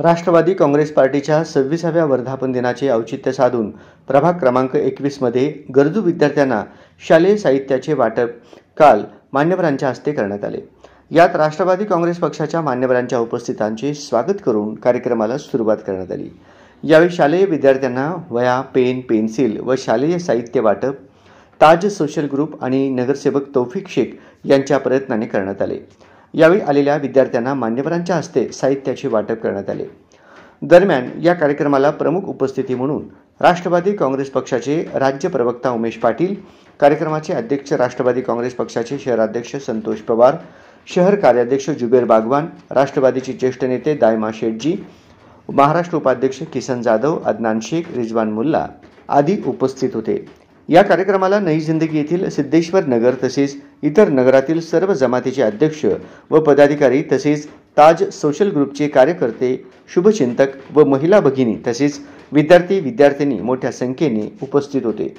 राष्ट्रवादी काँग्रेस पार्टीच्या 26व्या वर्धापन दिनाचे औचित्य साधून प्रभाग क्रमांक 21 मध्ये गरजू विद्यार्थ्यांना शालेय साहित्याचे वाटप काल मान्यवरांच्या हस्ते करण्यात आले। यात राष्ट्रवादी काँग्रेस पक्षाच्या मान्यवरांच्या उपस्थितांचे स्वागत करून कार्यक्रमाला सुरुवात करण्यात आली। यावेळी शालेय विद्यार्थ्यांना वह्या, पेन, पेन्सिल व शालेय साहित्य वाटप ताज सोशल ग्रुप आणि नगरसेवक तौफिक शेख यांच्या प्रयत्नाने करण्यात आले। यावेळी आलेल्या विद्यार्थ्यांना मान्यवरांच्या हस्ते साहित्याचे वाटप करण्यात आले। दरम्यान या कार्यक्रमाला प्रमुख उपस्थिती म्हणून राष्ट्रवादी काँग्रेस पक्षाचे राज्य प्रवक्ता उमेश पाटील, कार्यक्रमाचे अध्यक्ष राष्ट्रवादी काँग्रेस पक्षाचे शहराध्यक्ष संतोष पवार, शहर कार्याध्यक्ष जुबेर बागवान, राष्ट्रवादीचे ज्येष्ठ नेते दायमा शेठजी, महाराष्ट्र उपाध्यक्ष किसन जाधव, अदनान शेख, रिजवान मुल्ला आदी उपस्थित होते। या कार्यक्रमाला नई जिंदगी येथील सिद्धेश्वर नगर तसेच इतर नगरातील सर्व जमातीचे अध्यक्ष व पदाधिकारी तसेच ताज सोशल ग्रुपचे कार्यकर्ते, शुभचिंतक व महिला भगिनी तसेच विद्यार्थी विद्यार्थिनी मोठ्या संख्येने उपस्थित होते।